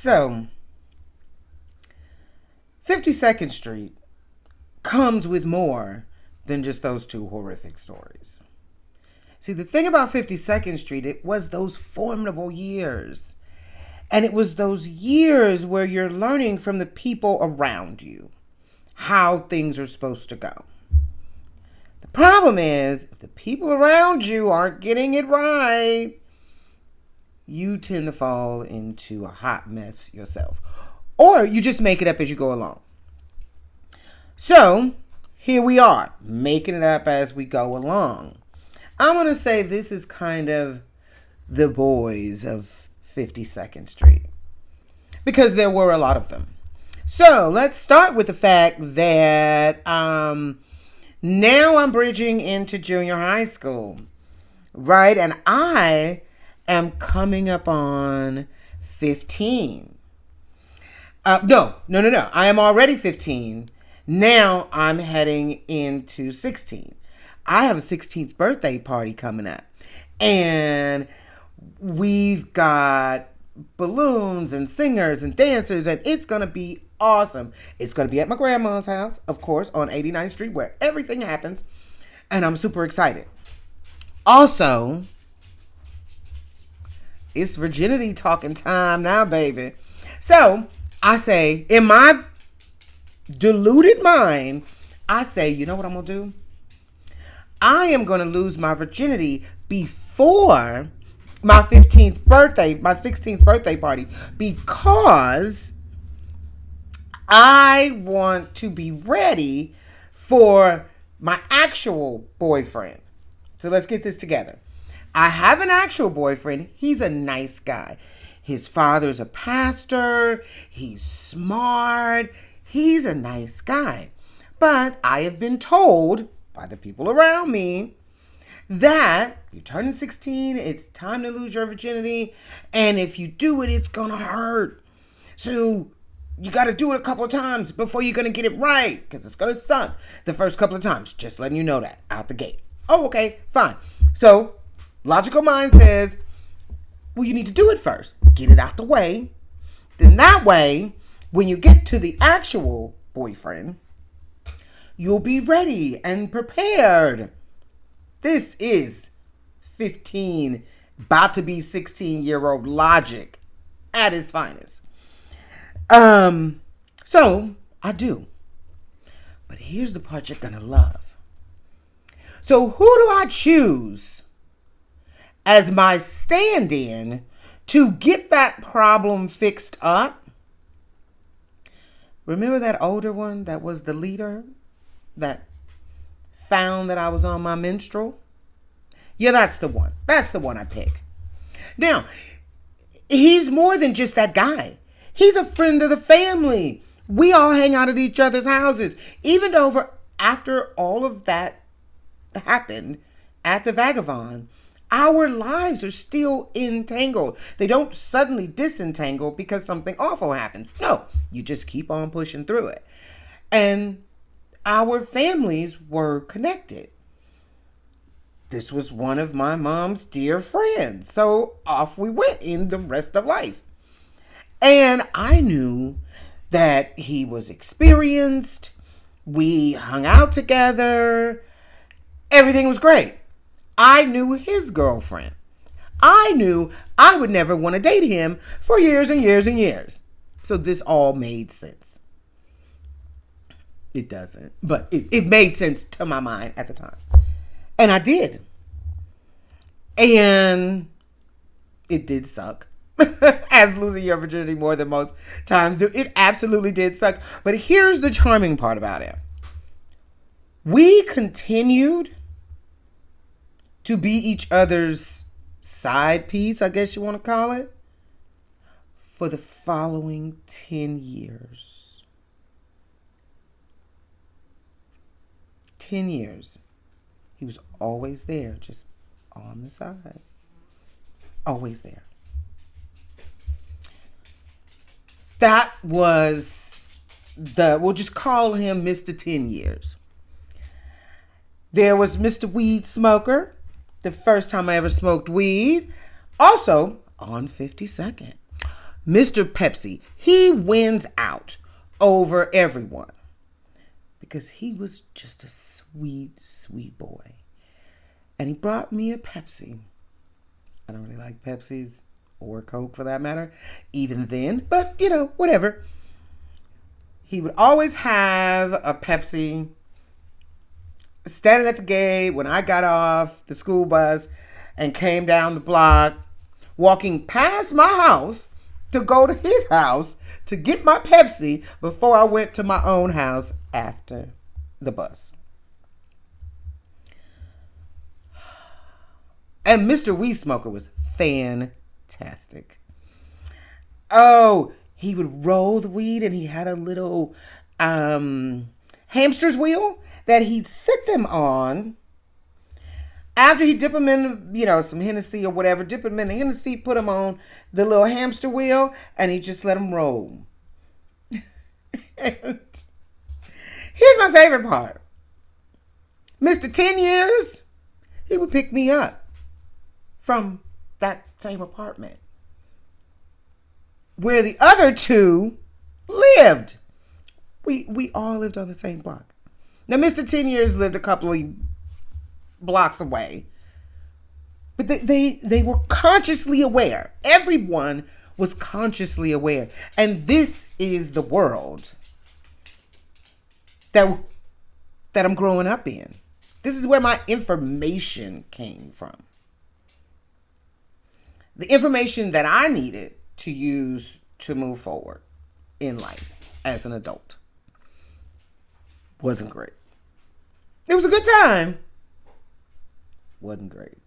So, 52nd Street comes with more than just those two horrific stories. See, the thing about 52nd Street, it was those formidable years. And it was those years where you're learning from the people around you how things are supposed to go. The problem is, if the people around you aren't getting it right, you tend to fall into a hot mess yourself. Or you just make it up as you go along. So, here we are, making it up as we go along. I'm going to say this is kind of the boys of 52nd Street, because there were a lot of them. So, let's start with the fact that now I'm bridging into junior high school, right? And I am coming up on 15. No. I am already 15. Now I'm heading into 16. I have a 16th birthday party coming up. And we've got balloons and singers and dancers, and it's going to be awesome. It's going to be at my grandma's house, of course, on 89th Street, where everything happens. And I'm super excited. Also, it's virginity talking time now, baby. So, I say, in my deluded mind, I say, you know what I'm going to do? I am going to lose my virginity before my 16th birthday party, because I want to be ready for my actual boyfriend. So let's get this together. I have an actual boyfriend. He's a nice guy. His father's a pastor. He's smart. He's a nice guy. But I have been told by the people around me that you're turning 16, it's time to lose your virginity, and if you do it, it's gonna hurt. So you gotta do it a couple of times before you're gonna get it right, because it's gonna suck the first couple of times. Just letting you know that out the gate. Oh, okay, fine. So logical mind says, well, you need to do it first. Get it out the way. Then that way, when you get to the actual boyfriend, you'll be ready and prepared. This is 15, about to be 16-year-old logic at its finest. So I do. But here's the part you're going to love. So who do I choose as my stand-in to get that problem fixed up? Remember that older one that was the leader that found that I was on my menstrual? Yeah, that's the one. That's the one I pick. Now, he's more than just that guy. He's a friend of the family. We all hang out at each other's houses. Even after all of that happened at the Vagabond, our lives are still entangled. They don't suddenly disentangle because something awful happened. No, you just keep on pushing through it. And our families were connected. This was one of my mom's dear friends. So off we went in the rest of life. And I knew that he was experienced. We hung out together. Everything was great. I knew his girlfriend. I knew I would never want to date him for years and years and years. So this all made sense. It doesn't, but it made sense to my mind at the time. And I did. And it did suck. As losing your virginity more than most times do. It absolutely did suck. But here's the charming part about it. We continued to be each other's side piece, I guess you want to call it, for the following 10 years. 10 years. He was always there, just on the side. Always there. That was we'll just call him Mr. 10 Years. There was Mr. Weed Smoker, the first time I ever smoked weed, also on 52nd. Mr. Pepsi, he wins out over everyone because he was just a sweet, sweet boy. And he brought me a Pepsi. I don't really like Pepsis or Coke for that matter, even then, but whatever. He would always have a Pepsi standing at the gate when I got off the school bus and came down the block, walking past my house to go to his house to get my Pepsi before I went to my own house after the bus. And Mr. Weed Smoker was fantastic. Oh, he would roll the weed and he had a little hamster's wheel that he'd sit them on. After he dip them in, some Hennessy or whatever, dip them in the Hennessy, put them on the little hamster wheel, and he just let them roll. And here's my favorite part. Mr. 10 Years, he would pick me up from that same apartment where the other two lived. We all lived on the same block. Now, Mr. 10 Years lived a couple of blocks away, but they were consciously aware. Everyone was consciously aware. And this is the world that I'm growing up in. This is where my information came from. The information that I needed to use to move forward in life as an adult. Wasn't great. It was a good time. Wasn't great.